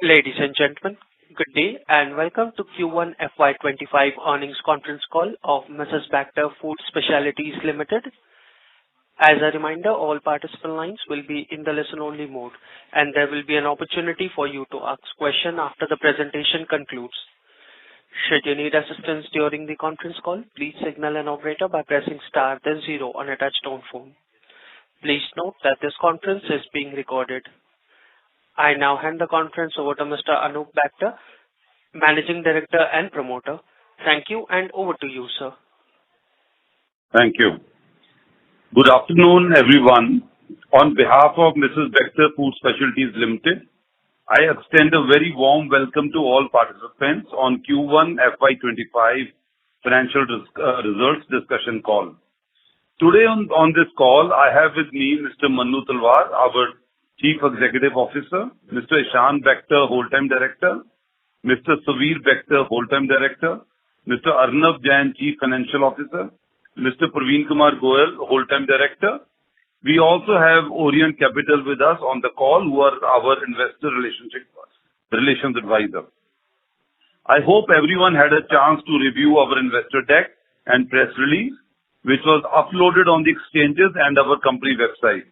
Ladies and gentlemen, good day and welcome to Q1 FY'25 earnings conference call of Mrs. Bectors Food Specialities Ltd. As a reminder, all participant lines will be in the listen-only mode, and there will be an opportunity for you to ask questions after the presentation concludes. Should you need assistance during the conference call, please signal an operator by pressing star then zero on a touch-tone phone. Please note that this conference is being recorded. I now hand the conference over to Mr. Anup Bector, Managing Director and Promoter. Thank you, and over to you, sir. Thank you. Good afternoon, everyone. On behalf of Mrs. Bectors Food Specialities Ltd, I extend a very warm welcome to all participants on Q1 FY'25 financial results discussion call. Today on this call, I have with me Mr. Manu Talwar, our Chief Executive Officer, Mr. Ishan Bector, Whole-Time Director, Mr. Suvir Bector, Whole-Time Director, Mr. Arnav Jain, Chief Financial Officer, Mr. Praveen Kumar Goel, Whole-Time Director. We also have Orient Capital with us on the call, who are our investor relations advisor. I hope everyone had a chance to review our investor deck and press release, which was uploaded on the exchanges and our company website.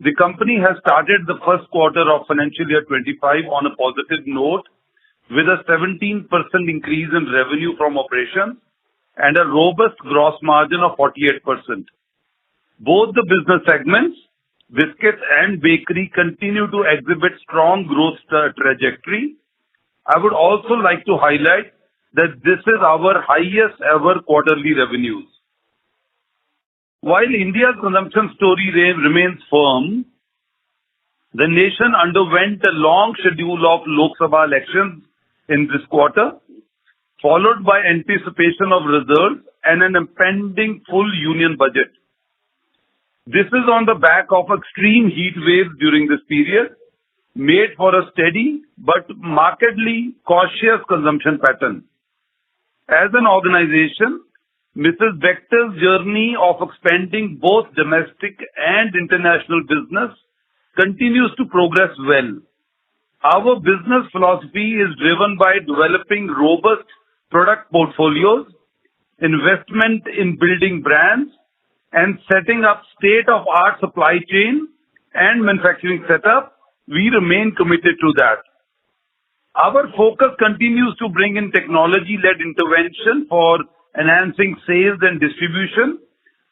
The company has started the first quarter of financial year 25 on a positive note with a 17% increase in revenue from operations and a robust gross margin of 48%. Both the business segments, biscuits and bakery, continue to exhibit strong growth trajectory. I would also like to highlight that this is our highest ever quarterly revenues. While India's consumption story remains firm, the nation underwent a long schedule of Lok Sabha elections in this quarter, followed by anticipation of results and an impending full union budget. This is on the back of extreme heat waves during this period, made for a steady but markedly cautious consumption pattern. As an organization, Mrs. Bectors' journey of expanding both domestic and international business continues to progress well. Our business philosophy is driven by developing robust product portfolios, investment in building brands, and setting up state-of-art supply chain and manufacturing setup. We remain committed to that. Our focus continues to bring in technology-led intervention for enhancing sales and distribution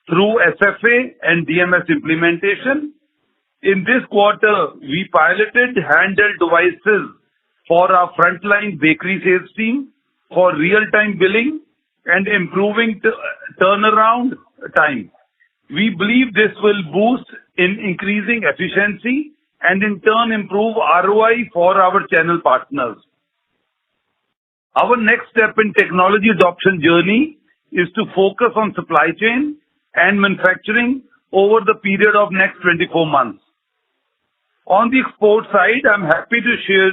through SFA and DMS implementation. In this quarter, we piloted handheld devices for our frontline bakery sales team for real-time billing and improving turnaround time. We believe this will boost in increasing efficiency and in turn improve ROI for our channel partners. Our next step in technology adoption journey is to focus on supply chain and manufacturing over the period of next 24 months. On the export side, I'm happy to share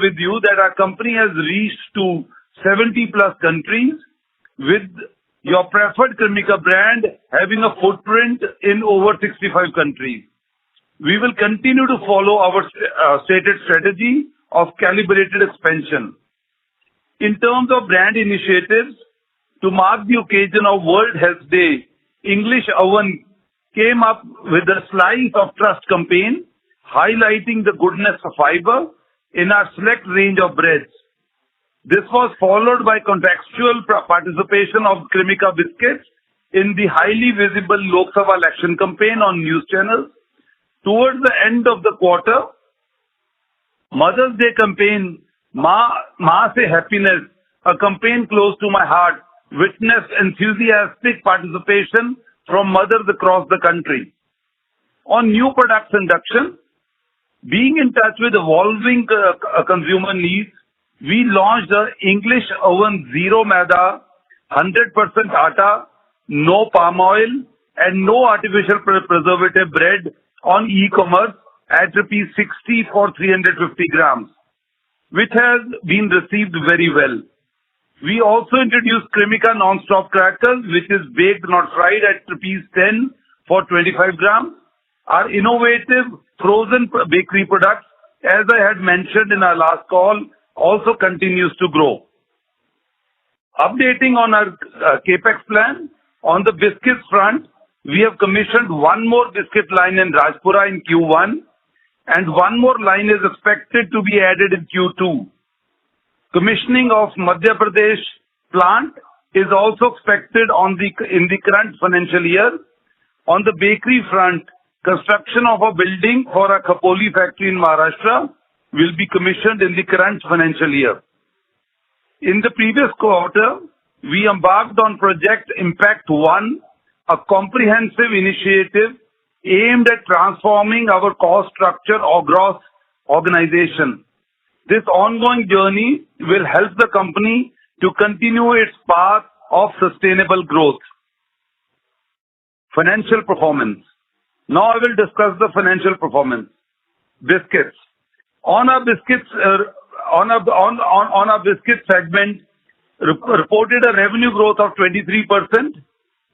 with you that our company has reached to 70 plus countries, with your preferred Cremica brand having a footprint in over 65 countries. We will continue to follow our stated strategy of calibrated expansion. In terms of brand initiatives, to mark the occasion of World Health Day, English Oven came up with a Slice of Trust campaign, highlighting the goodness of fiber in our select range of breads. This was followed by contextual participation of Cremica biscuits in the highly visible Lok Sabha election campaign on news channels. Towards the end of the quarter, Mother's Day campaign, Ma Se Happiness, a campaign close to my heart, witnessed enthusiastic participation from mothers across the country. On new products induction, being in touch with evolving consumer needs, we launched the English Oven Zero Maida, 100% atta, no palm oil, and no artificial preservative bread on e-commerce at Rs 60 for 350 grams, which has been received very well. We also introduced Cremica Non-Stop Crackers, which is baked not fried, at Rs 10 for 25 grams. Our innovative frozen bakery products as I had mentioned in our last call, also continues to grow. Updating on our CapEx plan, on the biscuits front, we have commissioned one more biscuit line in Rajpura in Q1, and one more line is expected to be added in Q2. Commissioning of Madhya Pradesh plant is also expected in the current financial year. On the bakery front, construction of a building for a Khopoli factory in Maharashtra will be commissioned in the current financial year. In the previous quarter, we embarked on Project Impact 1, a comprehensive initiative aimed at transforming our cost structure across organization. This ongoing journey will help the company to continue its path of sustainable growth. Financial performance. Now I will discuss the financial performance. Biscuits. On our biscuits segment, reported a revenue growth of 23%,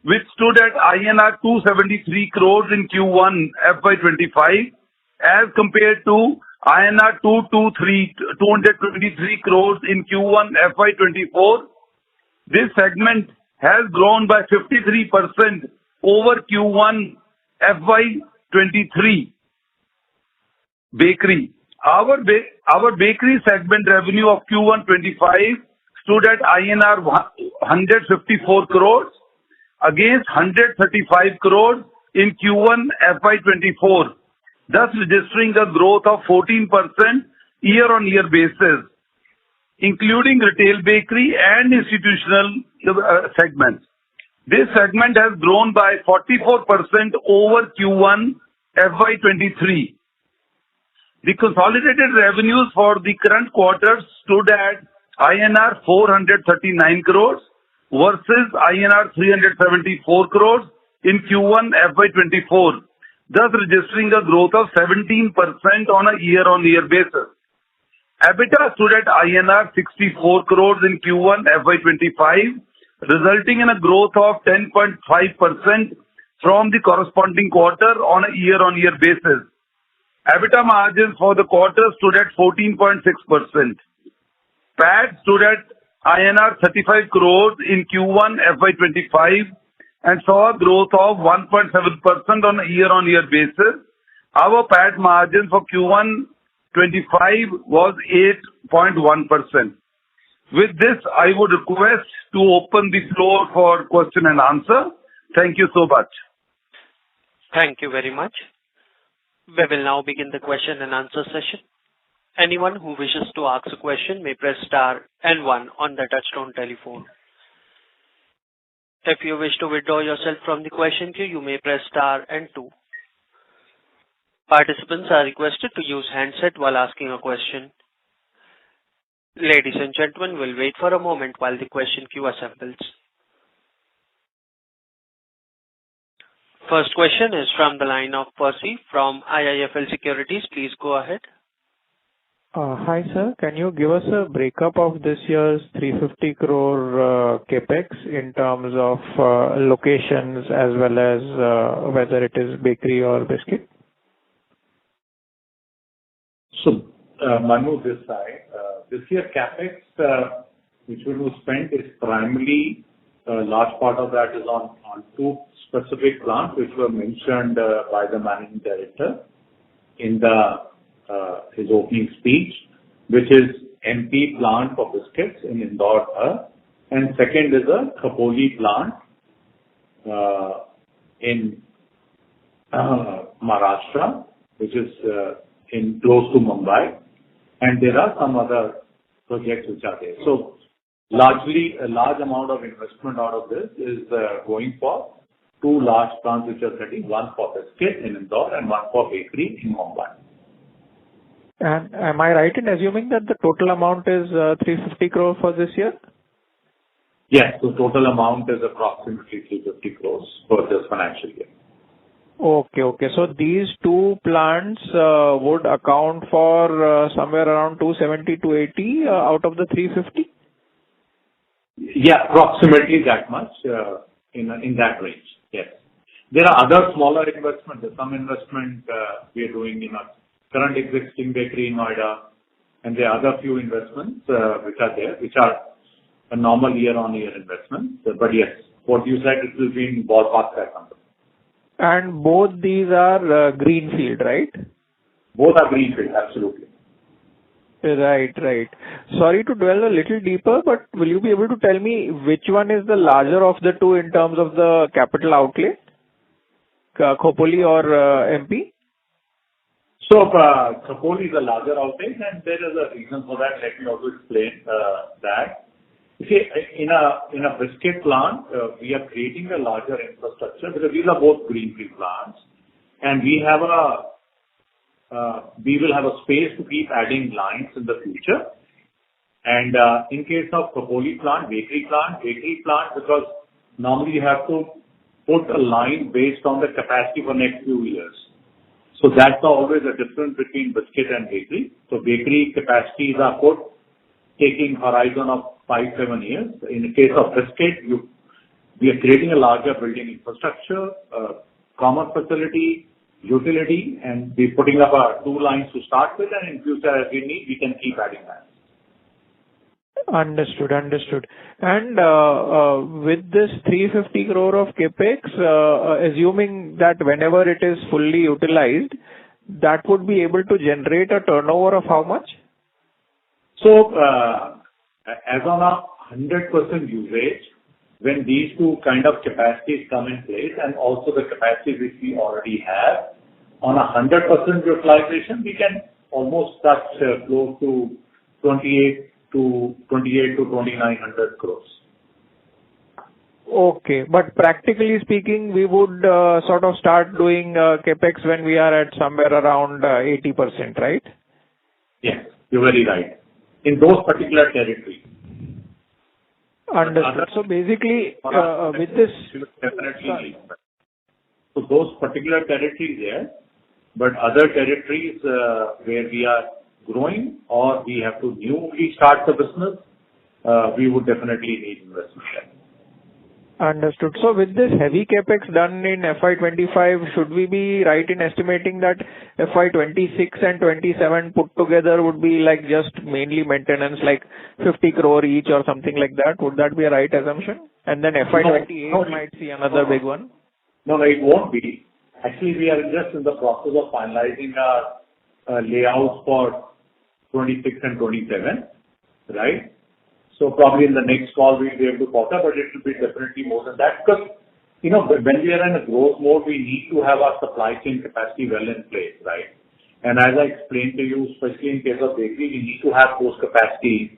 which stood at INR 273 crores in Q1 FY'25 as compared to INR 223 crores in Q1 FY'24. This segment has grown by 53% over Q1 FY'23. Bakery. Our bakery segment revenue of Q1 25 stood at INR 154 crores against 135 crores in Q1 FY'24, thus registering a growth of 14% year-on-year basis, including retail bakery and institutional segments. This segment has grown by 44% over Q1 FY'23. The consolidated revenues for the current quarter stood at INR 439 crores versus INR 374 crores in Q1 FY'24, thus registering a growth of 17% on a year-on-year basis. EBITDA stood at INR 64 crores in Q1 FY'25, resulting in a growth of 10.5% from the corresponding quarter on a year-on-year basis. EBITDA margins for the quarter stood at 14.6%. PAT stood at INR 35 crores in Q1 FY'25 and saw a growth of 1.7% on a year-on-year basis. Our PAT margin for Q1 25 was 8.1%. With this, I would request to open the floor for question and answer. Thank you so much. Thank you very much. We will now begin the question and answer session. Anyone who wishes to ask a question may press star and one on the touchtone telephone. If you wish to withdraw yourself from the question queue, you may press star and two. Participants are requested to use handset while asking a question. Ladies and gentlemen, we'll wait for a moment while the question queue assembles. First question is from the line of Percy from IIFL Securities. Please go ahead. Hi, sir. Can you give us a breakup of this year's 350 crore CapEx in terms of locations as well as whether it is bakery or biscuit? So, Manu, this side. This year CapEx, which we will spend is primarily a large part of that is on two specific plants which were mentioned by the managing director in his opening speech, which is MP plant for biscuits in Indore, and second is a Khopoli plant in Maharashtra, which is in close to Mumbai, and there are some other projects which are there. So largely, a large amount of investment out of this is going for two large plants which are setting, one for biscuit in Indore and one for bakery in Mumbai. And am I right in assuming that the total amount is 350 crore for this year? Yes, the total amount is approximately 350 crores for this financial year. Okay. So these two plants would account for somewhere around 270 to 80 out of the 350? Yeah, approximately that much in that range. Yes. There are other smaller investments. There's some investment we are doing in current existing bakery in Noida, and there are other few investments which are there, which are a normal year-on-year investments. But yes, what you said, it will be in ballpark that number. And both these are greenfield, right? Both are greenfield, absolutely. Right. Sorry to dwell a little deeper, but will you be able to tell me which one is the larger of the two in terms of the capital outlay, Khopoli or MP? So, Khopoli is a larger outlay, and there is a reason for that. Let me also explain that. You see, in a biscuit plant, we are creating a larger infrastructure because these are both greenfield plants, and we will have a space to keep adding lines in the future. And in case of Khopoli plant, bakery plant, because normally you have to put a line based on the capacity for next few years. So that's always a difference between biscuit and bakery. So bakery capacities are put taking horizon of 5-7 years. In the case of biscuit, we are creating a larger building infrastructure, common facility, utility, and we're putting up 2 lines to start with, and in future, as we need, we can keep adding lines. Understood. And with this 350 crore of capex, assuming that whenever it is fully utilized, that would be able to generate a turnover of how much? So, as on a 100% usage, when these two kind of capacities come in place, and also the capacity which we already have, on a 100% utilization, we can almost touch close to 2,900 crores. Okay, but practically speaking, we would sort of start doing capex when we are at somewhere around 80%, right? Yes, you're very right. In those particular territories. Understood. So basically, with this... Definitely. So those particular territories there, but other territories where we are growing or we have to newly start the business, we would definitely need investment there. Understood. So with this heavy capex done in FY'25, should we be right in estimating that FY'26 and 27 put together would be like just mainly maintenance, like 50 crore each or something like that? Would that be a right assumption? And then FY'28 might see another big one? No, it won't be. Actually, we are just in the process of finalizing our layouts for 26 and 27, right? So probably in the next call, we'll be able to quote, but it will be definitely more than that. Because, when we are in a growth mode, we need to have our supply chain capacity well in place, right? And as I explained to you, especially in case of bakery, we need to have those capacities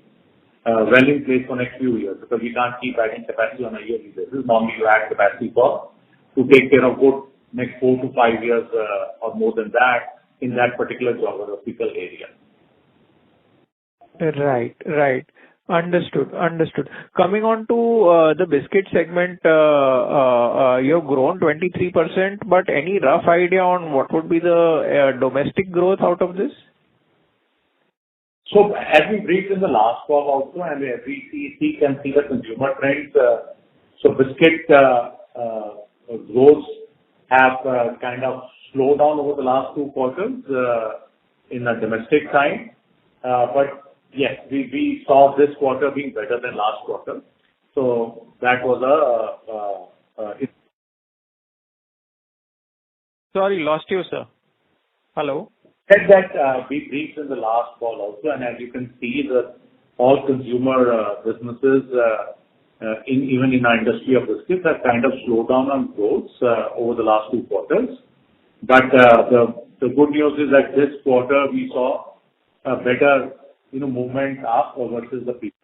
well in place for next few years, because we can't keep adding capacity on a yearly basis. Normally, you add capacity to take care of good next 4 to 5 years or more than that in that particular geographical area. Right. Understood. Coming on to the biscuit segment, you've grown 23%, but any rough idea on what would be the domestic growth out of this? So as we briefed in the last call also, and we can see the consumer trends, so biscuit growth have kind of slowed down over the last 2 quarters in the domestic side. But yes, we saw this quarter being better than last quarter. So that was Sorry, lost you, sir. Hello? Said that we briefed in the last call also, and as you can see, all consumer businesses, even in our industry of biscuits, have kind of slowed down on growth over the last 2 quarters. But the good news is that this quarter we saw a better movement up versus the previous.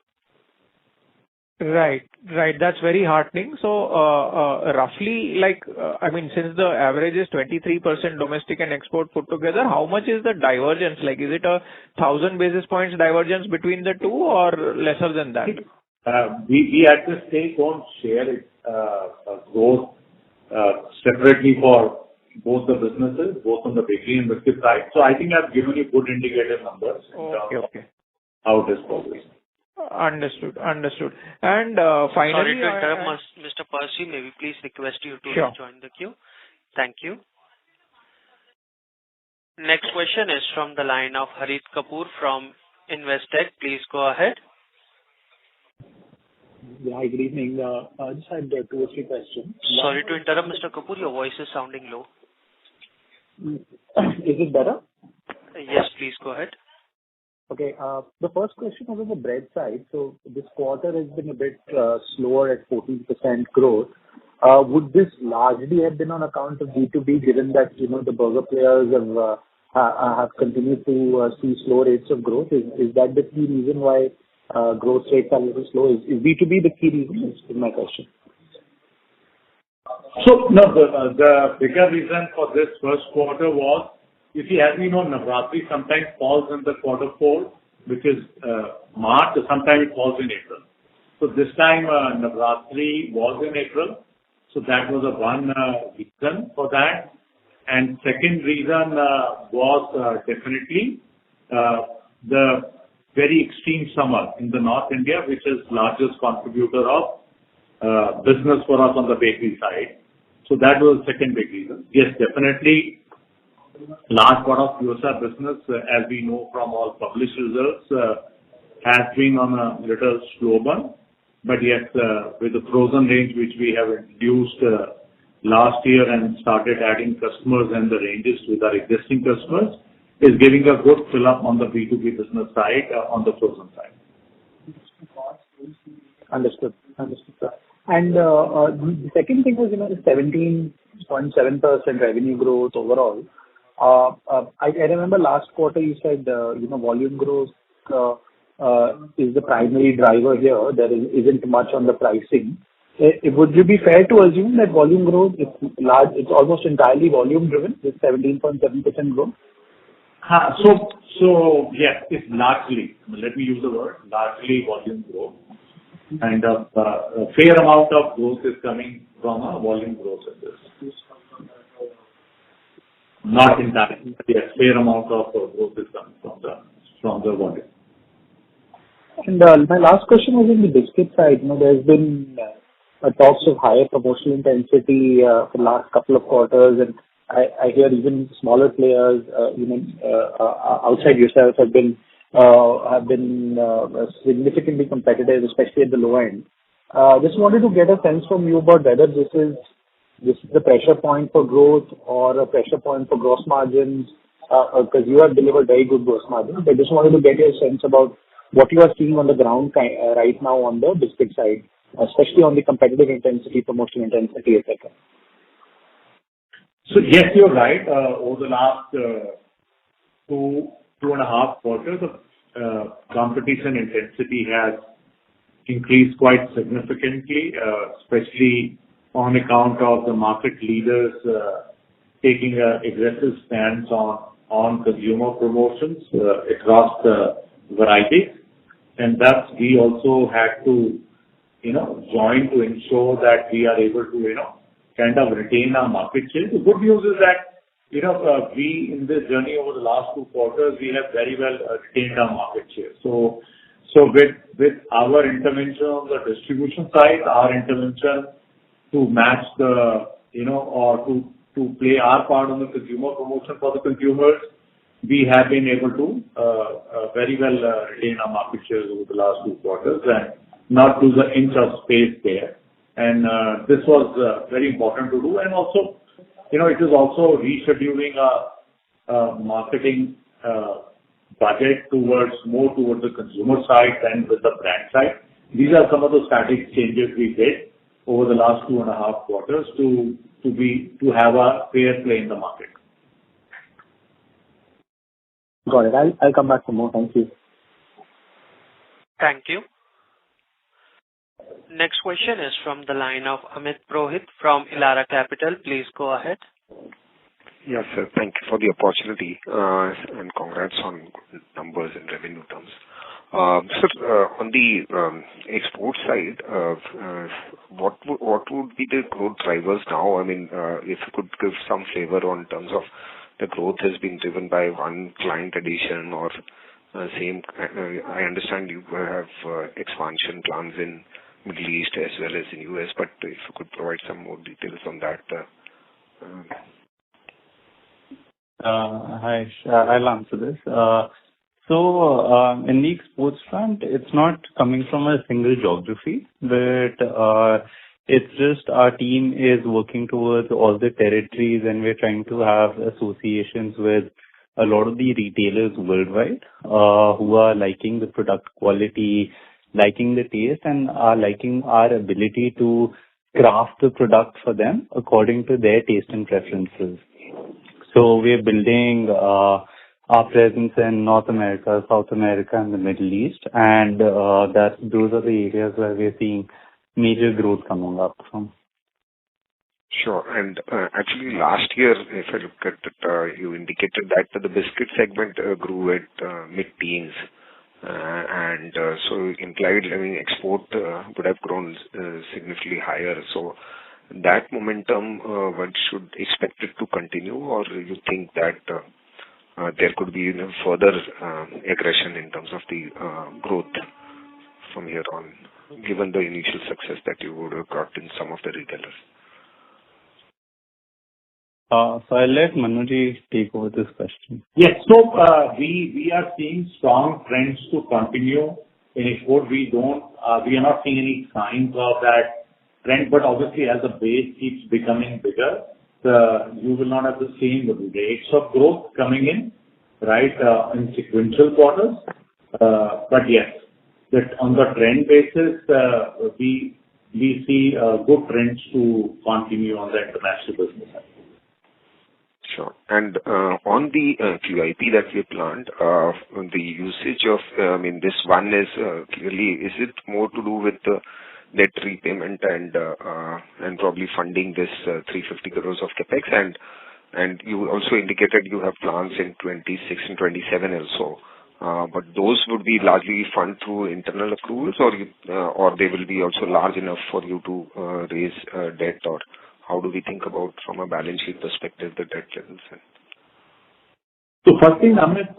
Right. That's very heartening. So, roughly, since the average is 23% domestic and export put together, how much is the divergence? Like, is it 1,000 basis points divergence between the two or lesser than that? We at this stage don't share it, growth separately for both the businesses, both on the bakery and biscuit side. So I think I've given you good indicative numbers. Okay. How it is progressing. Understood. And finally... Sorry to interrupt, Mr. Percy. May we please request you to join the queue? Thank you. Next question is from the line of Harit Kapoor from Investec. Please go ahead. Yeah, hi, good evening. I just had 2 or 3 questions. Sorry to interrupt, Mr. Kapoor. Your voice is sounding low. Is it better? Yes, please go ahead. Okay. The first question was on the bread side. So this quarter has been a bit slower at 14% growth. Would this largely have been on account of B2B, given that, the burger players have continued to see slow rates of growth? Is that the key reason why growth rates are a little slow? Is B2B the key reason? Is my question. So, no, the bigger reason for this first quarter was, you see, as we know, Navratri sometimes falls in the quarter 4, which is March, or sometimes it falls in April. So this time, Navratri was in April. So that was one reason for that. And second reason was definitely the very extreme summer in the North India, which is largest contributor of business for us on the bakery side. So that was the second big reason. Yes, definitely, large part of QSR business, as we know from all published results, has been on a little slow burn. But yes, with the frozen range which we have introduced last year and started adding customers and the ranges with our existing customers, is giving a good fill up on the B2B business side, on the frozen side. Understood, sir. And the second thing was, the 17.7% revenue growth overall. I remember last quarter you said, volume growth is the primary driver here. There isn't much on the pricing. Would you be fair to assume that volume growth is large? It's almost entirely volume driven, this 17.7% growth. So yes, it's largely. Let me use the word largely volume growth, and a fair amount of growth is coming from a volume growth in this. Not entirely, but yes, fair amount of growth is coming from the volume. And my last question was on the biscuit side. There's been talks of higher promotional intensity for the last couple of quarters, and I hear even smaller players, outside yourself, have been significantly competitive, especially at the low end. Just wanted to get a sense from you about whether this is the pressure point for growth or a pressure point for gross margins, because you have delivered very good gross margins. I just wanted to get your sense about what you are seeing on the ground right now on the biscuit side, especially on the competitive intensity, promotional intensity, etc. So yes, you're right. Over the last 2.5 quarters, the competition intensity has increased quite significantly, especially on account of the market leaders taking an aggressive stance on consumer promotions across the varieties. And thus, we also had to, join to ensure that we are able to, kind of retain our market share. The good news is that, we in this journey over the last 2 quarters, we have very well retained our market share. So with our intervention on the distribution side, our intervention to match the, or to play our part on the consumer promotion for the consumers, we have been able to very well retain our market shares over the last 2 quarters and not lose an inch of space there. And this was very important to do. And also, it is also rescheduling a marketing budget more towards the consumer side than with the brand side. These are some of the static changes we did over the last 2.5 quarters to have a fair play in the market. Got it. I'll come back for more. Thank you. Thank you. Next question is from the line of Amit Purohit from Elara Capital. Please go ahead. Yes, sir. Thank you for the opportunity, and congrats on numbers and revenue terms. Sir, on the export side, what would be the growth drivers now? I mean, if you could give some flavor on terms of the growth has been driven by one client addition or same. I understand you have expansion plans in Middle East as well as in US, but if you could provide some more details on that. Hi, I'll answer this. In the exports front, it's not coming from a single geography, but it's just our team is working towards all the territories, and we're trying to have associations with a lot of the retailers worldwide, who are liking the product quality, liking the taste, and are liking our ability to craft the product for them according to their taste and preferences. So we're building our presence in North America, South America, and the Middle East, and those are the areas where we're seeing major growth coming up from. Sure. And actually, last year, if I look at it, you indicated that the biscuit segment grew at mid-teens. So implied, export would have grown significantly higher. So that momentum, one should expect it to continue, or you think that there could be further aggression in terms of the growth from here on, given the initial success that you would have got in some of the retailers? So I'll let Manuji take over this question. Yes. So we are seeing strong trends to continue in export. We are not seeing any signs of that trend, but obviously as the base keeps becoming bigger, you will not have the same rates of growth coming in, right, in sequential quarters. But yes, that on the trend basis, we see good trends to continue on the international business. Sure. And on the QIP that we planned, the usage of, this one is clearly, is it more to do with the debt repayment and probably funding this 350 crores of capex? And you also indicated you have plans in 26 and 27 also. But those would be largely funded through internal accruals, or they will be also large enough for you to raise debt, or how do we think about, from a balance sheet perspective, the debt levels? So first thing, Amit,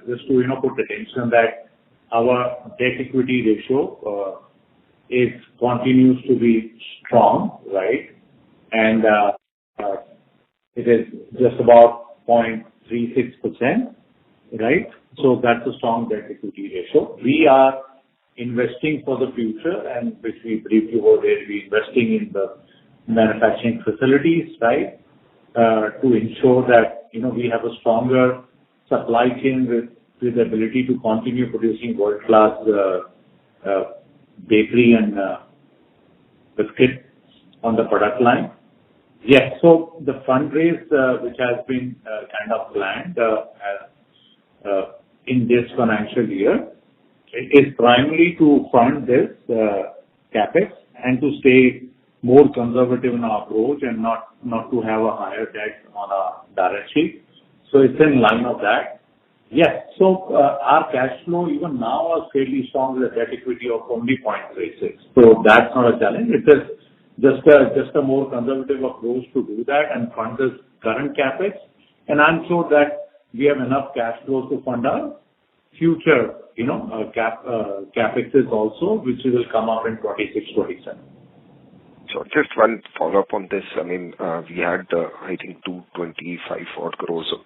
just to put attention that our debt equity ratio continues to be strong, right? And it is just about 0.36%, right? So that's a strong debt equity ratio. We are investing for the future, and which we briefly were there, we're investing in the manufacturing facilities, right, to ensure that we have a stronger supply chain with the ability to continue producing world-class bakery and biscuit on the product line. Yes, so the fundraise which has been kind of planned in this financial year is primarily to fund this capex and to stay more conservative in our approach and not to have a higher debt on our balance sheet. So it's in line of that. Yes, so our cash flow even now is fairly strong with a debt equity of only 0.36. So that's not a challenge. It is just a more conservative approach to do that and fund this current capex. And I'm sure that we have enough cash flows to fund our future, capexes also, which will come up in 26, 27. So just one follow-up on this. We had, I think, 225 odd crores of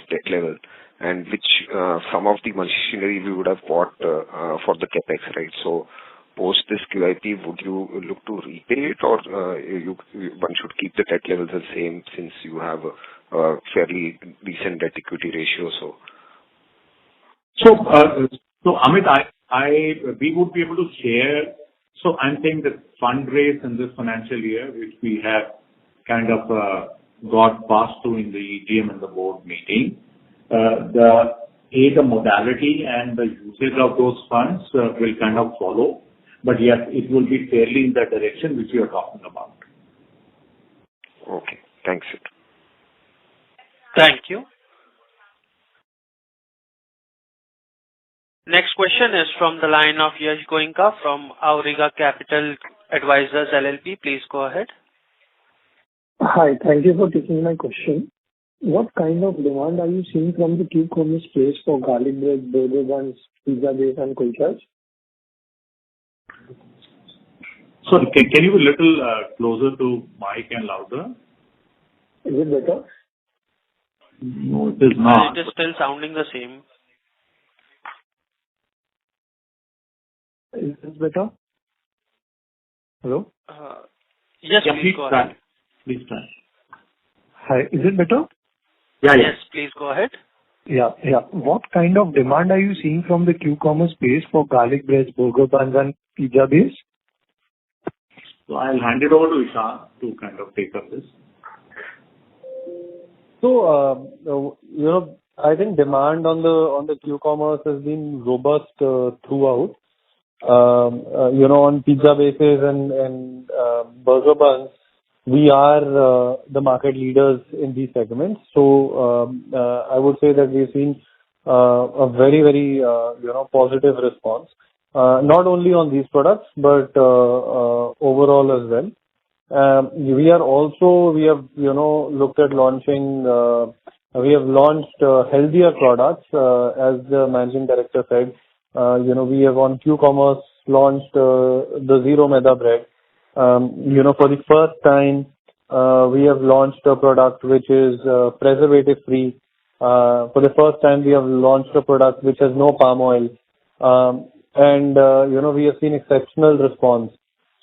debt level, and which some of the machinery we would have bought for the capex, right? So post this QIP, would you look to repay it, or one should keep the debt levels the same since you have a fairly decent debt equity ratio? So Amit, we would be able to share. So I'm saying the fundraise in this financial year, which we have kind of got passed through in the EGM and the board meeting, the modality and the usage of those funds will kind of follow. But yes, it will be fairly in the direction which you are talking about. Okay. Thanks. Thank you. Next question is from the line of Yash Goenka from Auriga Capital Advisors LLP. Please go ahead. Hi, thank you for taking my question. What kind of demand are you seeing from the q-commerce space for garlic bread, burger buns, pizza base, and kulchas? Sorry, can you be a little closer to mic and louder? Is it better? No, it is not. It is still sounding the same. Is this better? Hello? Yes, Yeah, please go ahead. Please try. Hi, is it better? Yeah. Yes, please go ahead. Yeah. What kind of demand are you seeing from the Q-commerce space for garlic breads, burger buns, and pizza base? So I'll hand it over to Ishan to kind of take up this. So, I think demand on the Q-commerce has been robust throughout. On pizza bases and burger buns, we are the market leaders in these segments. So, I would say that we've seen a very, very, positive response, not only on these products, but overall as well. We have looked at launching, we have launched healthier products, as the managing director said. We have on Q-commerce launched the Zero Maida bread. For the first time, we have launched a product which is preservative free. For the first time, we have launched a product which has no palm oil. We have seen exceptional response.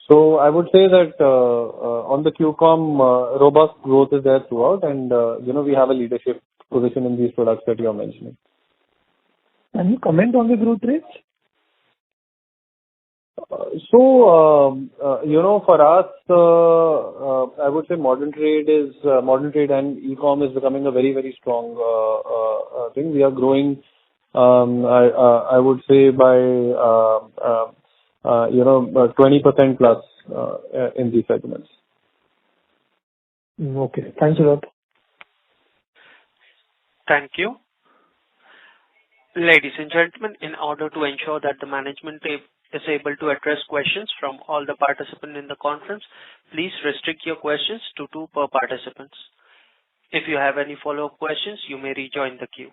So I would say that on the Q-com, robust growth is there throughout, and we have a leadership position in these products that you are mentioning. Can you comment on the growth rates? For us, I would say modern trade and e-com is becoming a very, very strong thing. We are growing, I would say by 20% plus in these segments. Okay. Thanks a lot. Thank you. Ladies and gentlemen, in order to ensure that the management is able to address questions from all the participants in the conference, please restrict your questions to 2 per participants. If you have any follow-up questions, you may rejoin the queue.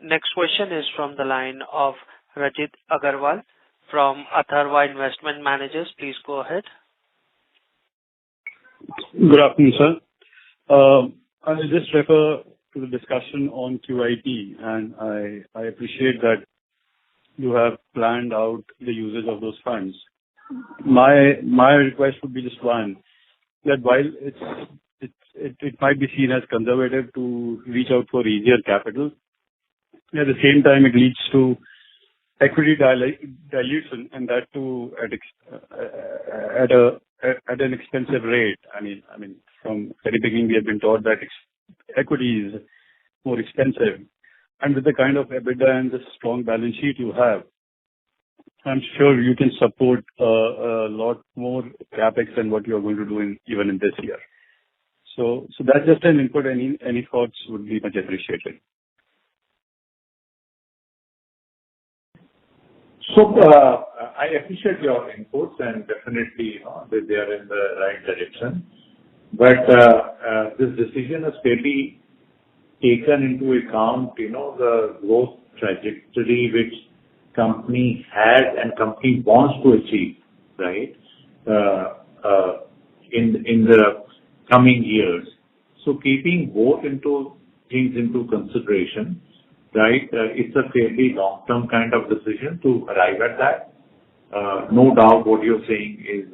Next question is from the line of Rajit Agarwal from Atharva Investment Managers. Please go ahead. Good afternoon, sir. I will just refer to the discussion on QIP, and I appreciate that you have planned out the usage of those funds. My request would be just one, that while it might be seen as conservative to reach out for easier capital, at the same time it leads to equity dilution, and that too at an expensive rate. I mean, from very beginning we have been taught that equity is more expensive, and with the kind of EBITDA and the strong balance sheet you have, I'm sure you can support a lot more capex than what you are going to do even in this year. So that's just an input. Any thoughts would be much appreciated. So I appreciate your inputs, and definitely that they are in the right direction. But this decision is fairly taken into account, the growth trajectory which company has and company wants to achieve, right, in the coming years. So keeping both things into consideration, right, it's a fairly long-term kind of decision to arrive at that. No doubt what you're saying is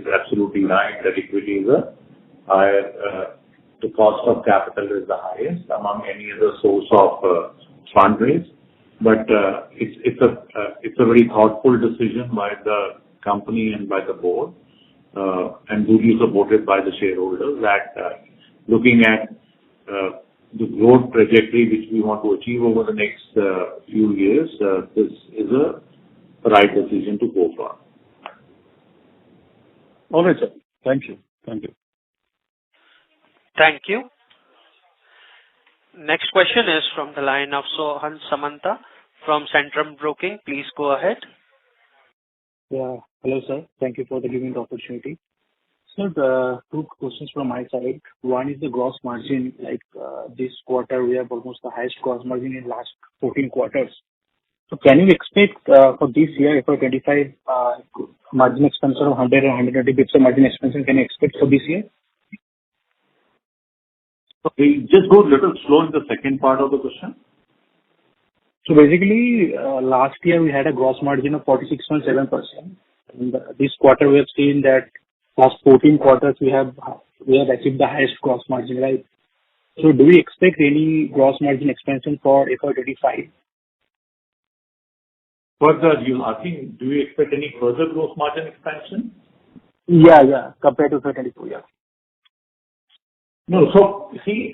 absolutely right, that equity is higher, the cost of capital is the highest among any other source of fundraise. But it's a very thoughtful decision by the company and by the board, and duly supported by the shareholders, that looking at the growth trajectory which we want to achieve over the next few years, this is a right decision to go for. All right, sir. Thank you. Thank you. Thank you. Next question is from the line of Sohan Samanta from Centrum Broking. Please go ahead. Yeah. Hello, sir. Thank you for giving the opportunity. Sir, 2 questions from my side. One is the gross margin. Like this quarter, we have almost the highest gross margin in last 14 quarters. So can you expect for this year, FY'25, margin expansion of 100 and 120 bps of margin expansion can you expect for this year? Okay, just go a little slow in the second part of the question. So basically, last year we had a gross margin of 46.7%. And this quarter we have seen that last 14 quarters we have achieved the highest gross margin, right? So do we expect any gross margin expansion for FY'25? Further, you asking, do you expect any further gross margin expansion? Yeah, compared to FY'24, yeah. No. So see,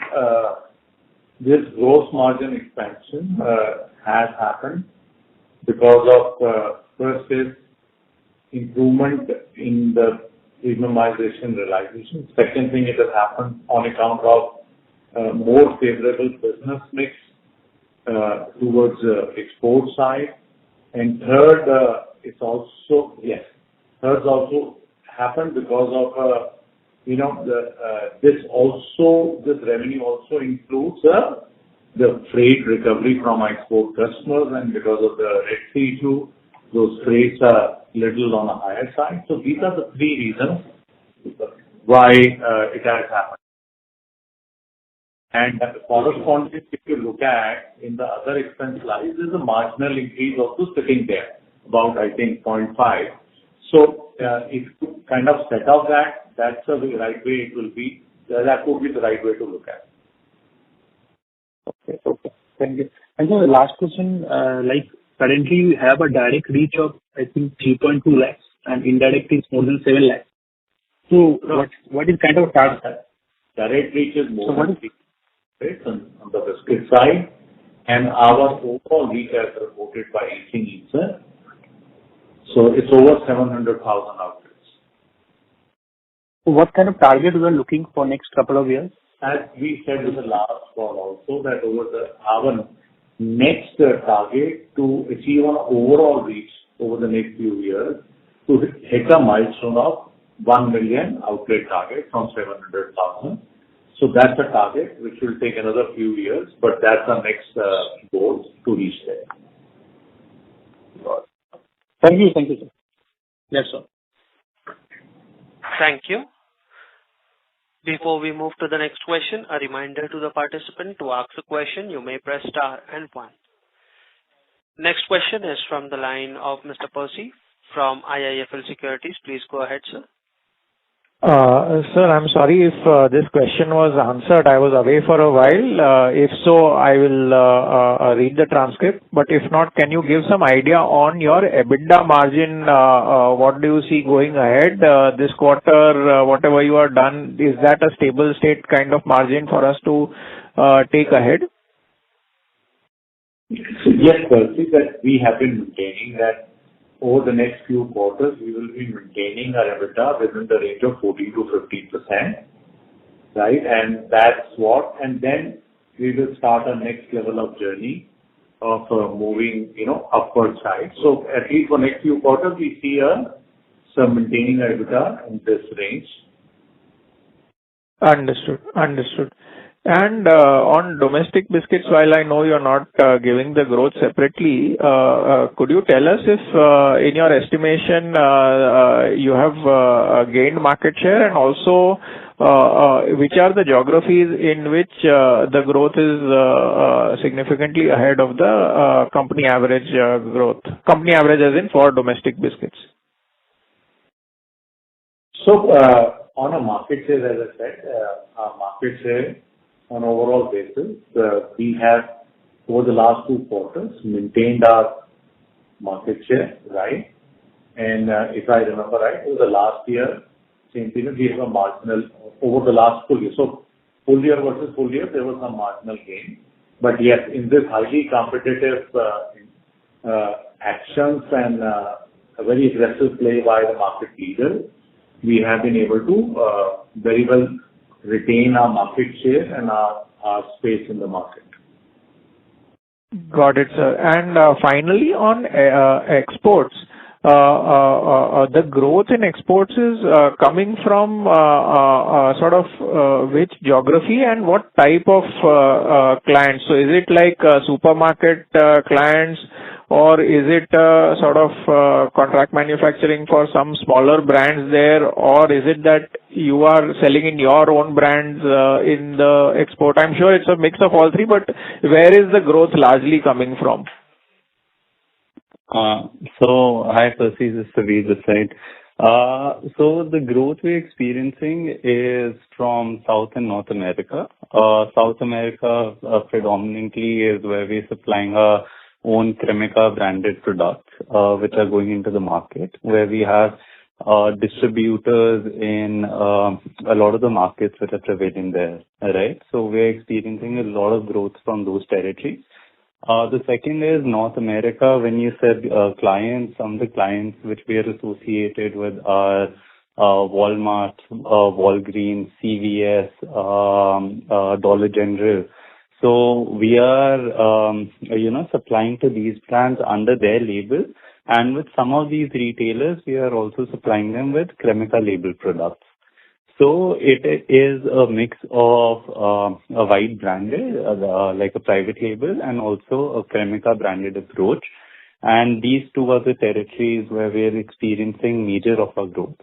this gross margin expansion has happened because of first is improvement in the premiumization realization. Second thing, it has happened on account of more favorable business mix towards export side. And third, it's also happened because of this revenue also includes the freight recovery from our export customers, and because of the Red Sea issue, those freights are little on the higher side. So these are the three reasons why it has happened. And correspondingly, if you look at in the other expense lines, there's a marginal increase also sitting there, about I think 0.5. So if you kind of set out that, that's the right way it will be. That would be the right way to look at it. Okay. Thank you. And so the last question, like currently you have a direct reach of I think 3.2 lakhs and indirect is more than 7 lakhs. So what is kind of target? Direct reach is more than 3 lakhs on the biscuit side, and our overall reach as reported by sir. So it's over 700,000 outlets. What kind of target we are looking for next couple of years? As we said in the last call also, that our next target to achieve an overall reach over the next few years to hit a milestone of 1 million outlet target from 700,000. So that's a target which will take another few years, but that's our next goal to reach there. Thank you, sir. Yes, sir. Thank you. Before we move to the next question, a reminder to the participant to ask a question, you may press star and 1. Next question is from the line of Mr. Percy from IIFL Securities. Please go ahead, sir. Sir, I'm sorry if this question was answered. I was away for a while. If so, I will read the transcript. But if not, can you give some idea on your EBITDA margin? What do you see going ahead? This quarter, whatever you are done, is that a stable state kind of margin for us to take ahead? Yes, Percy, that we have been maintaining that over the next few quarters, we will be maintaining our EBITDA within the range of 14 to 15%, right? And that's what, and then we will start our next level of journey of moving, upward side. So at least for next few quarters, we see some maintaining our EBITDA in this range. Understood. And on domestic biscuits, while I know you're not giving the growth separately, could you tell us if, in your estimation, you have gained market share, and also which are the geographies in which the growth is significantly ahead of the company average growth? Company average as in for domestic biscuits. So on a market share, as I said, our market share on overall basis, we have over the last 2 quarters maintained our market share, right? And if I remember right, over the last year, same period, we have a marginal over the last full year. So full year versus full year, there was some marginal gain. But yes, in this highly competitive actions and a very aggressive play by the market leader, we have been able to very well retain our market share and our space in the market. Got it, sir. And finally, on exports, the growth in exports is coming from sort of which geography and what type of clients? So is it like supermarket clients, or is it sort of contract manufacturing for some smaller brands there, or is it that you are selling in your own brands in the export? I'm sure it's a mix of all three, but where is the growth largely coming from? Hi, Percy, this is Savir this side. So the growth we're experiencing is from South and North America. South America predominantly is where we're supplying our own Cremica branded products, which are going into the market, where we have distributors in a lot of the markets which are prevailing there, right? So we're experiencing a lot of growth from those territories. The second is North America. When you said clients, some of the clients which we are associated with are Walmart, Walgreens, CVS, Dollar General. So we are, supplying to these brands under their label. And with some of these retailers, we are also supplying them with Cremica label products. So it is a mix of a white branded, like a private label, and also a Cremica branded approach. And these two are the territories where we are experiencing major of our growth.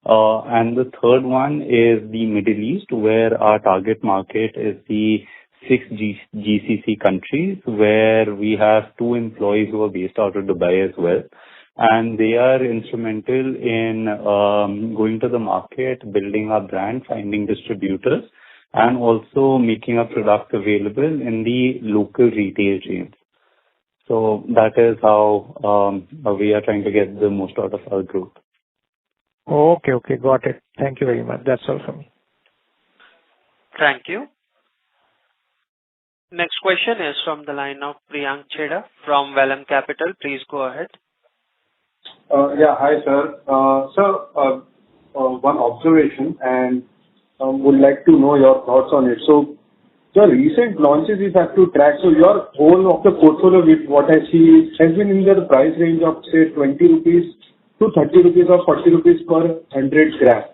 And the third one is the Middle East, where our target market is the 6 GCC countries, where we have 2 employees who are based out of Dubai as well. And they are instrumental in going to the market, building our brand, finding distributors, and also making our product available in the local retail chains. So that is how we are trying to get the most out of our growth. Okay, got it. Thank you very much. That's all from me. Thank you. Next question is from the line of Priyank Chheda from Vellum Capital. Please go ahead. Hi, sir. One observation, and would like to know your thoughts on it. So, the recent launches is have to track. So, your whole of the portfolio, with what I see, has been in the price range of say 20 rupees to 30 rupees or 40 rupees per 100 grams.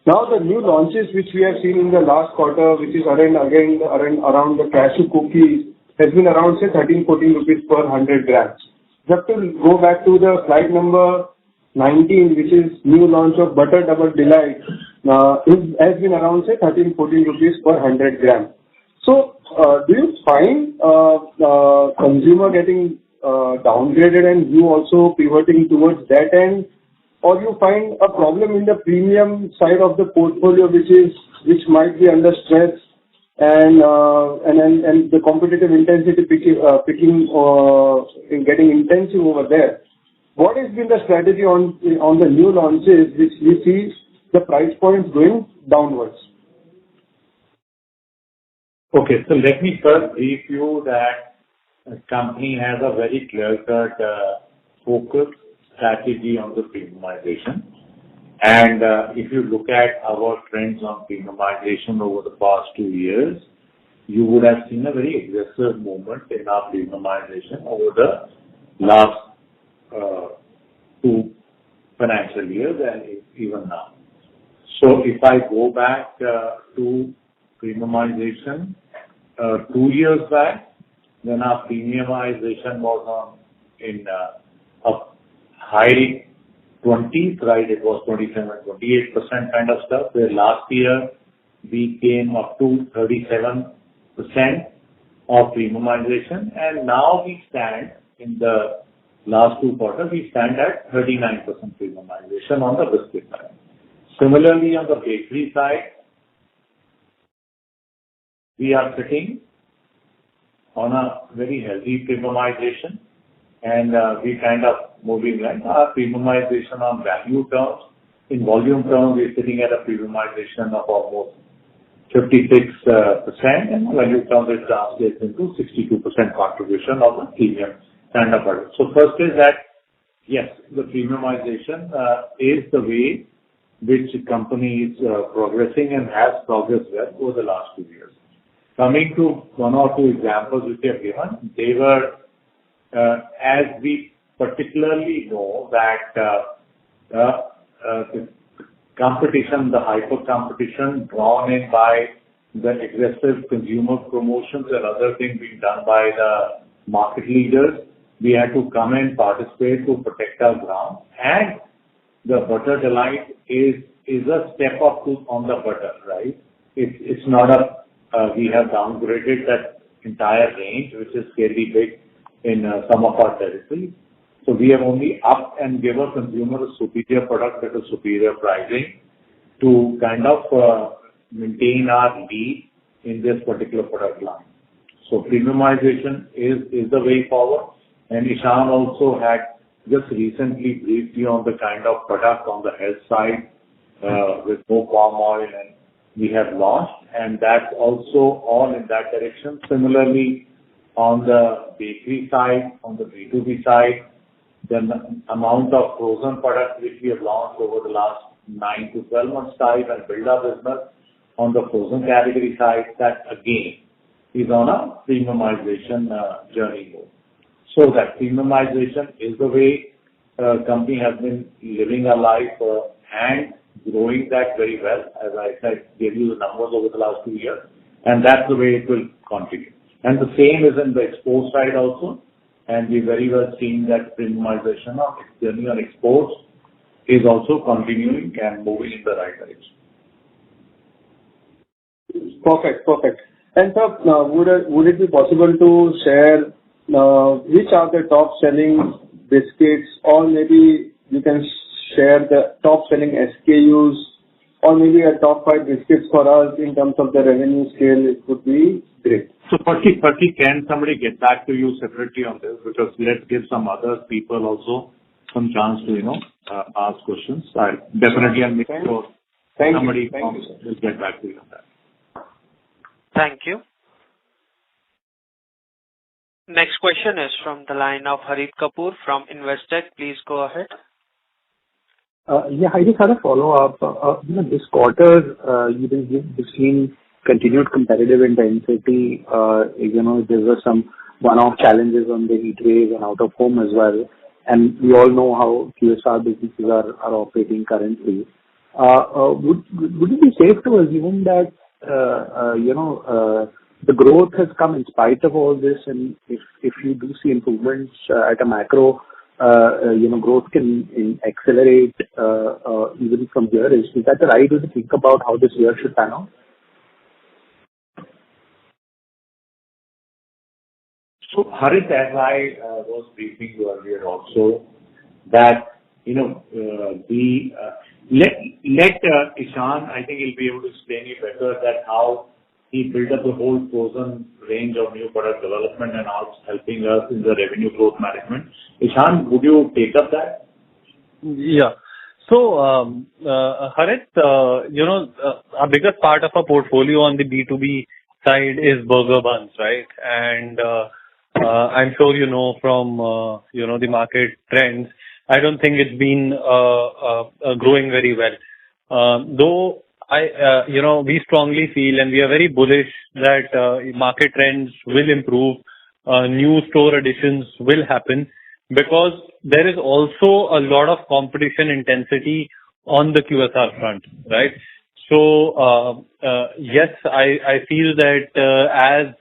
Now, the new launches which we have seen in the last quarter, which is around the cashew cookies, has been around say 13-14 rupees per 100 grams. Just to go back to the slide number 19, which is new launch of Butter Double Delight, it has been around say 13-14 rupees per 100 grams. So, do you find consumer getting downgraded and you also pivoting towards that end, or you find a problem in the premium side of the portfolio which might be under stress? And the competitive intensity getting intensive over there. What has been the strategy on the new launches which we see the price points going downwards? Okay, so let me first brief you that the company has a very clear-cut focus strategy on the premiumization. And if you look at our trends on premiumization over the past 2 years, you would have seen a very aggressive movement in our premiumization over the last 2 financial years and even now. So if I go back to premiumization 2 years back, then our premiumization was in a high 20s, right? It was 27-28% kind of stuff, where last year we came up to 37% of premiumization, and now we stand in the last 2 quarters, we stand at 39% premiumization on the biscuit side. Similarly, on the bakery side, we are sitting on a very healthy premiumization, and we kind of moving right. Our premiumization on value terms, in volume terms, we're sitting at a premiumization of almost 56%, and value terms it translates into 62% contribution of the premium kind of product. So first is that, yes, the premiumization is the way which the company is progressing and has progressed well over the last 2 years. Coming to 1 or 2 examples which I have given, they were, as we particularly know that the competition, the hyper competition drawn in by the aggressive consumer promotions and other things being done by the market leaders, we had to come and participate to protect our ground. And the butter delight is a step up on the butter, right? It's not we have downgraded that entire range, which is fairly big in some of our territories. So we have only upped and give a consumer a superior product at a superior pricing to kind of maintain our lead in this particular product line. So premiumization is the way forward. And Ishan also had just recently briefed you on the kind of product on the health side with no palm oil, and we have launched, and that's also all in that direction. Similarly, on the bakery side, on the B2B side, the amount of frozen products which we have launched over the last 9 to 12 months time and build our business on the frozen category side, that again is on a premiumization journey mode. So that premiumization is the way company has been living a life and growing that very well. As I said, gave you the numbers over the last 2 years, and that's the way it will continue. And the same is in the export side also, and we very well seen that premiumization of journey on exports is also continuing and moving in the right direction. Perfect. And sir, would it be possible to share which are the top selling biscuits, or maybe you can share the top selling SKUs, or maybe a top 5 biscuits for us in terms of the revenue scale? It would be great. So Percy, can somebody get back to you separately on this? Because let's give some other people also some chance to, ask questions. I'll make sure somebody will get back to you on that. Thank you. Next question is from the line of Harit Kapoor from Investec. Please go ahead. I just had a follow-up. This quarter, you've seen continued competitive intensity. There were some one-off challenges on the heat wave and out of home as well. And we all know how QSR businesses are operating currently. Would it be safe to assume that the growth has come in spite of all this, and if you do see improvements at a macro, growth can accelerate even from here? Is that the right way to think about how this year should pan out? So Harit, as I was briefing you earlier also, that let Ishan, I think he'll be able to explain it better, that how he built up the whole frozen range of new product development and how it's helping us in the revenue growth management. Ishan, would you take up that? Yeah. So, Harit, our biggest part of our portfolio on the B2B side is burger buns, right? And I'm sure from the market trends, I don't think it's been growing very well. Though we strongly feel, and we are very bullish that market trends will improve, new store additions will happen, because there is also a lot of competition intensity on the QSR front, right? So, yes, I feel that as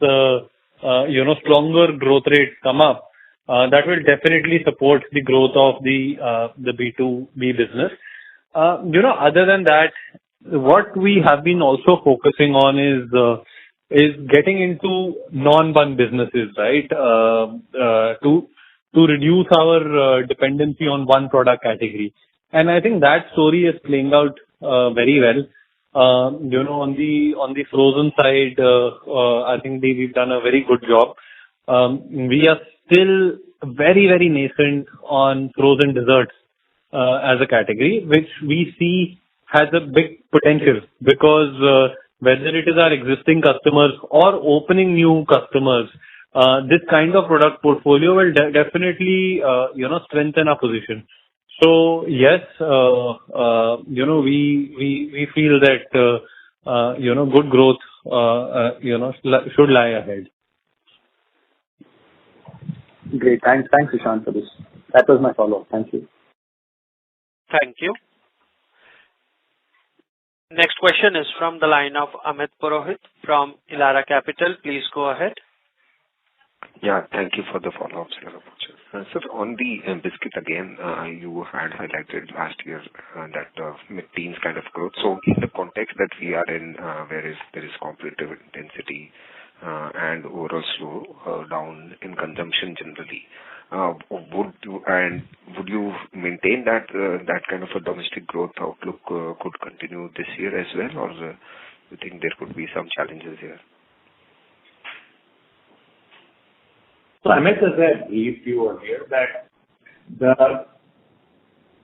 stronger growth rates come up, that will definitely support the growth of the B2B business. Other than that, what we have been also focusing on is getting into non-bun businesses, right? To reduce our dependency on one product category. And I think that story is playing out very well. On the frozen side, I think we've done a very good job. We are still very, very nascent on frozen desserts as a category, which we see has a big potential, because whether it is our existing customers or opening new customers, this kind of product portfolio will definitely strengthen our position. So yes, we feel that good growth should lie ahead. Great. Thanks, Ishan, for this. That was my follow-up. Thank you. Thank you. Next question is from the line of Amit Purohit from Elara Capital. Please go ahead. Yeah, thank you for the follow-up, sir. Sir, on the biscuit again, you had highlighted last year that mid-teens kind of growth. So in the context that we are in, where there is competitive intensity and overall slow down in consumption generally, would you maintain that kind of a domestic growth outlook could continue this year as well, or you think there could be some challenges here? So Amit, as I briefed you earlier, that the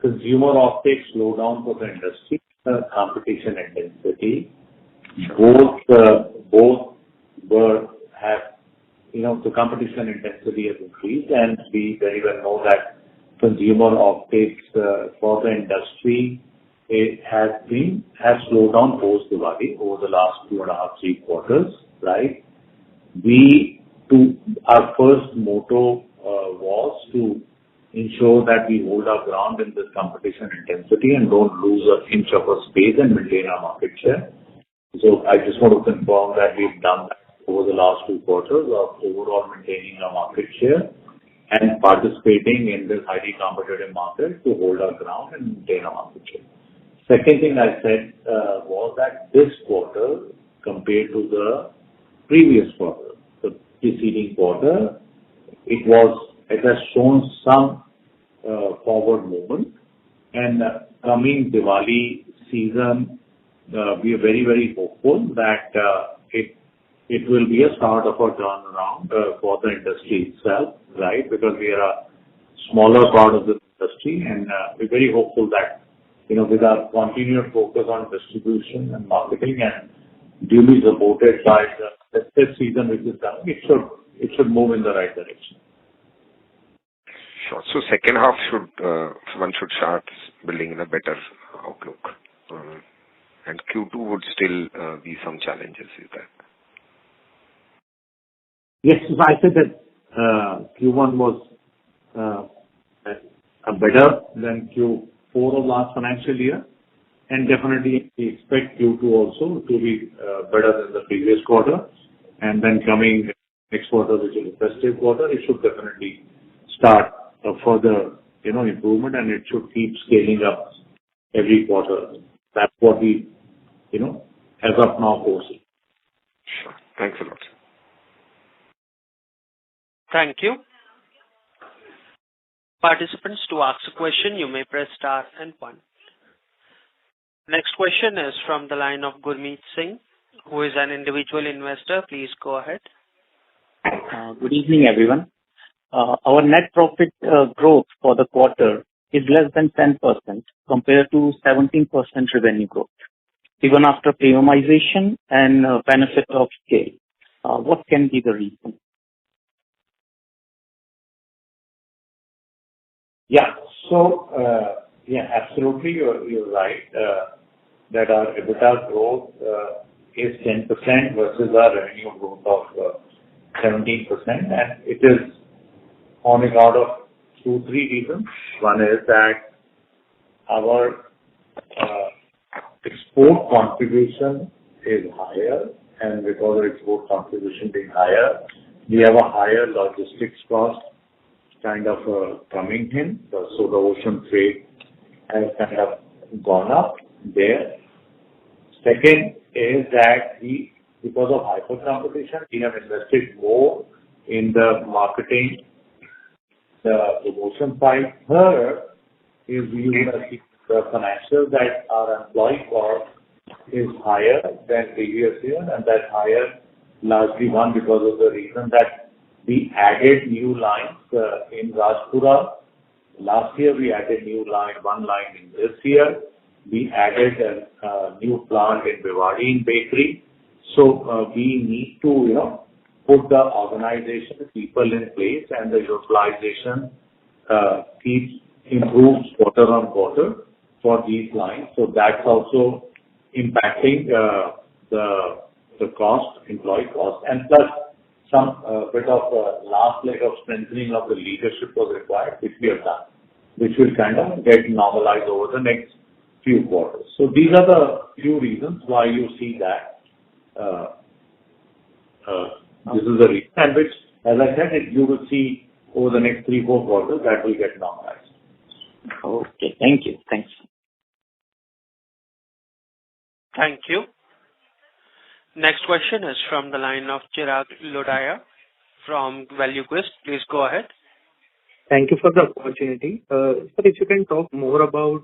consumer offtake slowdown for the industry, the competition intensity, both the competition intensity has increased, and we very well know that consumer offtakes for the industry has slowed down post Diwali over the last 2.5, 3 quarters, right? Our first motto was to ensure that we hold our ground in this competition intensity and don't lose an inch of a space and maintain our market share. So I just want to confirm that we've done that over the last 2 quarters of overall maintaining our market share and participating in this highly competitive market to hold our ground and maintain our market share. Second thing I said was that this quarter, compared to the previous quarter, the preceding quarter, it has shown some forward movement. And coming Diwali season, we are very, very hopeful that it will be a start of a turnaround for the industry itself, right? Because we are a smaller part of the industry, and we're very hopeful that, with our continued focus on distribution and marketing and duly supported by the festive season which is coming, it should move in the right direction. Sure. So second half one should start building in a better outlook, and Q2 would still be some challenges with that. Yes, I said that Q1 was better than Q4 of last financial year, and definitely we expect Q2 also to be better than the previous quarter. And then coming next quarter, which is the festive quarter, it should definitely start a further improvement, and it should keep scaling up every quarter. That's what we as of now foresee. Sure. Thanks a lot. Thank you. Participants, to ask a question, you may press star and 1. Next question is from the line of Gurmeet Singh, who is an individual investor. Please go ahead. Good evening, everyone. Our net profit growth for the quarter is less than 10% compared to 17% revenue growth, even after premiumization and benefit of scale. What can be the reason? Yeah. So, absolutely, you're right that our EBITDA growth is 10% versus our revenue growth of 17%, and it is on account of 2-3 reasons. One is that our export contribution is higher, and because of export contribution being higher, we have a higher logistics cost kind of coming in. So the ocean freight has kind of gone up there. Second is that because of hyper competition, we have invested more in the marketing, the promotion side. Third is we will see the financials that our employee cost is higher than previous year, and that's higher largely because of the reason that we added new lines in Rajpura. Last year we added one line in this year. We added a new plant in Bhiwadi in bakery. So we need to put the organization, people in place, and the utilization keeps improves quarter on quarter for these lines. So that's also impacting the cost, employee cost, and plus some bit of last leg of strengthening of the leadership was required, which we have done, which will kind of get normalized over the next few quarters. So these are the few reasons why you see that. This is the reason, and which as I said, you will see over the next 3-4 quarters that will get normalized. Okay. Thank you. Thanks. Thank you. Next question is from the line of Chirag Lodaya from ValueQuest. Please go ahead. Thank you for the opportunity. Sir, if you can talk more about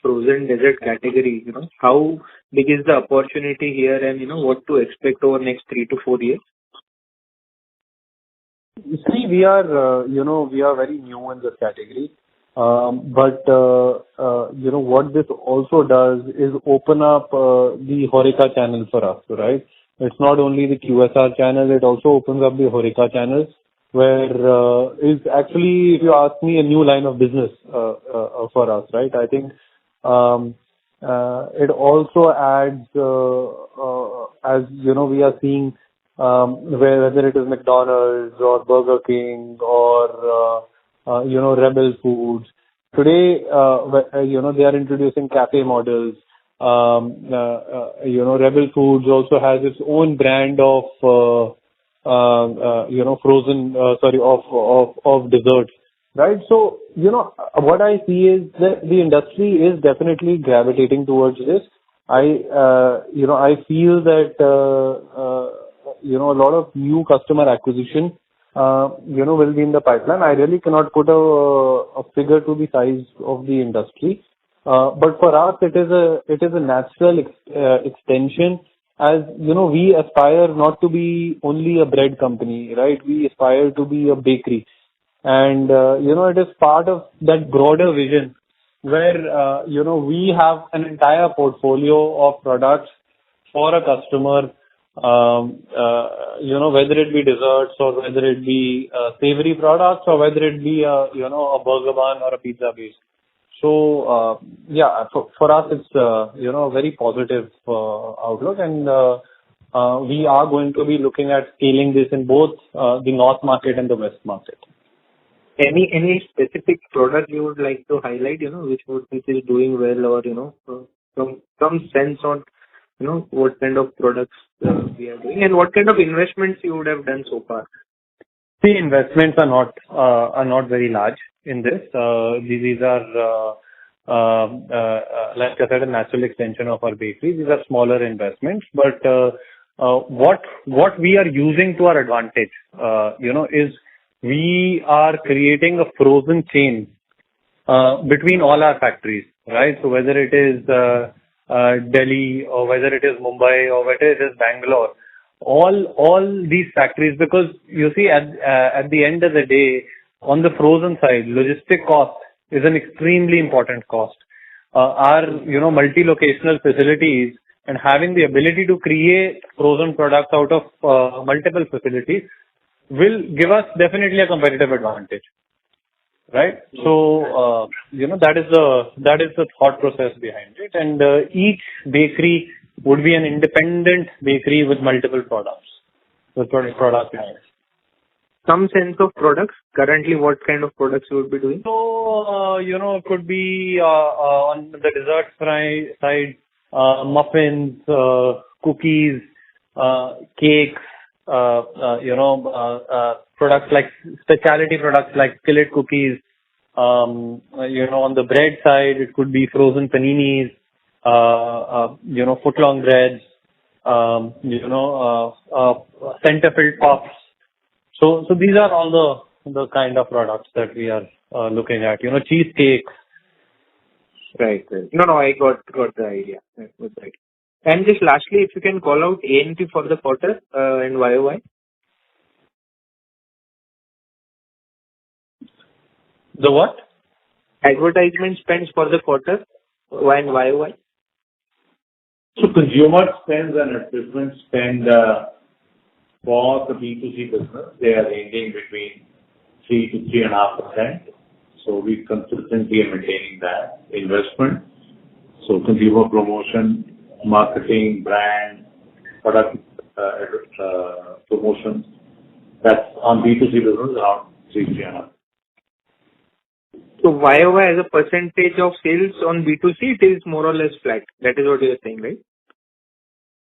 frozen dessert category, how big is the opportunity here and, what to expect over next 3 to 4 years? See, we are very new in this category. But what this also does is open up the HoReCa channel for us, right? It's not only the QSR channel, it also opens up the HoReCa channels, where is actually, if you ask me, a new line of business for us, right? I think it also adds, as we are seeing, whether it is McDonald's or Burger King or Rebel Foods. Today, they are introducing cafe models. Rebel Foods also has its own brand of frozen, of desserts, right? So, what I see is that the industry is definitely gravitating towards this. I feel that, a lot of new customer acquisition, will be in the pipeline. I really cannot put a figure to the size of the industry. But for us, it is a natural extension, as we aspire not to be only a bread company, right? We aspire to be a bakery, and it is part of that broader vision where we have an entire portfolio of products for a customer, whether it be desserts or whether it be savory products or whether it be a burger bun or a pizza base. So, for us, it's, a very positive outlook, and we are going to be looking at scaling this in both the North market and the West market. Any specific product you would like to highlight, which is doing well, or, some sense on, what kind of products we are doing and what kind of investments you would have done so far? The investments are not very large in this. These are, like I said, a natural extension of our bakery. These are smaller investments, but what we are using to our advantage, is we are creating a frozen chain between all our factories, right? So whether it is Delhi or whether it is Mumbai or whether it is Bangalore, all these factories, because you see at the end of the day, on the frozen side, logistic cost is an extremely important cost. Our multi-locational facilities and having the ability to create frozen products out of multiple facilities will give us definitely a competitive advantage, right? So that is the thought process behind it, and each bakery would be an independent bakery with multiple products, with product lines. Some sense of products. Currently, what kind of products you would be doing? So, it could be on the dessert side, muffins, cookies, cakes, products like specialty products like skillet cookies. On the bread side, it could be frozen paninis, footlong breads, center-filled puffs. So these are all the kind of products that we are looking at. Cheesecakes. Right. No, I got the idea. That was right. And just lastly, if you can call out A&P for the quarter and YOY. The what? Advertisement spends for the quarter and YOY. So consumer spends and advertisement spend for the B2C business, they are ranging between 3 to 3.5%. So we consistently are maintaining that investment. So consumer promotion, marketing, brand, product promotion, that's on B2C business around 3.5%. So YOY as a percentage of sales on B2C, it is more or less flat. That is what you are saying, right?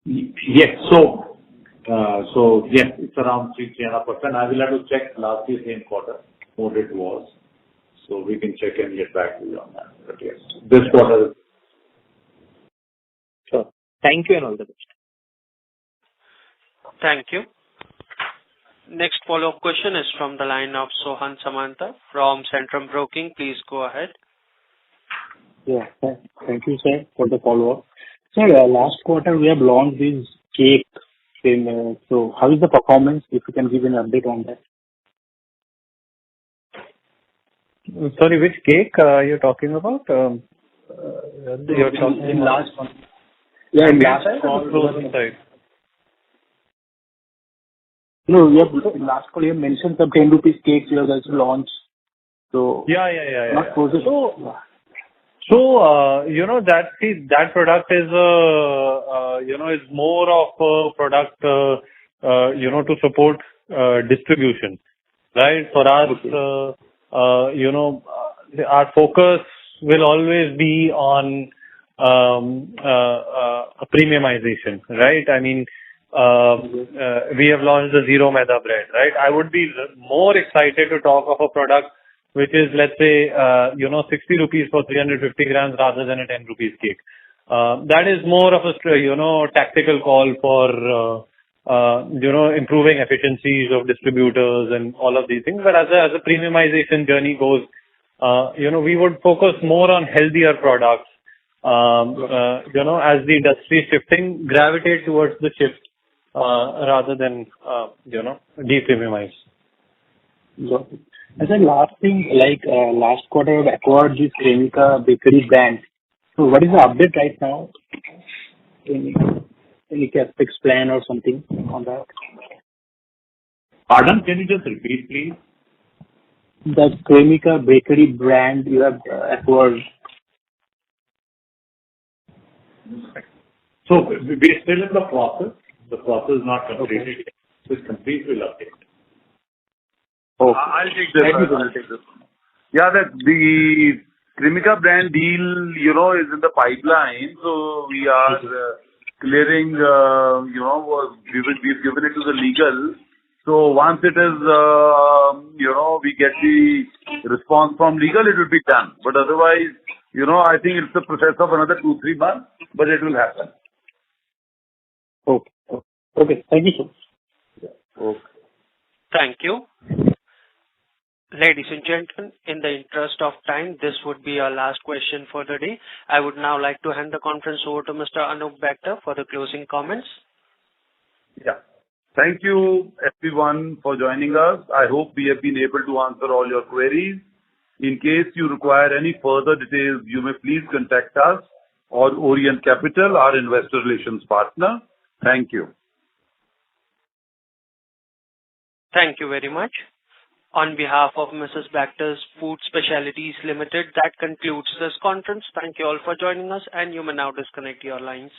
Yes. So So yes, it's around 3.5%. I will have to check last year same quarter what it was. So we can check and get back to you on that. But yes, this quarter. Sure. Thank you and all the best. Thank you. Next follow-up question is from the line of Sohan Samanta from Centrum Broking. Please go ahead. Yeah. Thank you, sir, for the follow-up. Sir, last quarter we have launched this cake. So how is the performance? If you can give an update on that. Sorry, which cake you're talking about? You're talking in last one. Yeah, in last call. Side. No, in last call you mentioned some 10 rupees cakes you have also launched. So Yeah. not closer. So that product is is more of a product to support distribution, right? For us, our focus will always be on premiumization, right? I mean, we have launched the Zero Maida bread, right? I would be more excited to talk of a product which is, let's say, 60 rupees for 350 grams rather than a 10 rupees cake. That is more of a, tactical call for, improving efficiencies of distributors and all of these things. But as a premiumization journey goes, we would focus more on healthier products, as the industry is shifting, gravitate towards the shift, rather than, de-premiumize. Got it. And then last thing, last quarter we acquired this Cremica bakery brand. So what is the update right now? Any CapEx plan or something on that? Pardon? Can you just repeat, please? That Cremica bakery brand you have acquired. So we're still in the process. The process is not completed yet. So it's complete, we'll update. Okay. I'll take this. Yeah, the Cremica brand deal, is in the pipeline. So we are clearing, we've given it to the legal. So once it is, we get the response from legal, it will be done. But otherwise, I think it's a process of another 2-3 months, but it will happen. Okay. Thank you, sir. Okay. Thank you. Ladies and gentlemen, in the interest of time, this would be our last question for the day. I would now like to hand the conference over to Mr. Anup Bector for the closing comments. Yeah. Thank you, everyone, for joining us. I hope we have been able to answer all your queries. In case you require any further details, you may please contact us or Orient Capital, our investor relations partner. Thank you. Thank you very much. On behalf of Mrs. Bectors Food Specialities Limited, that concludes this conference. Thank you all for joining us, and you may now disconnect your lines.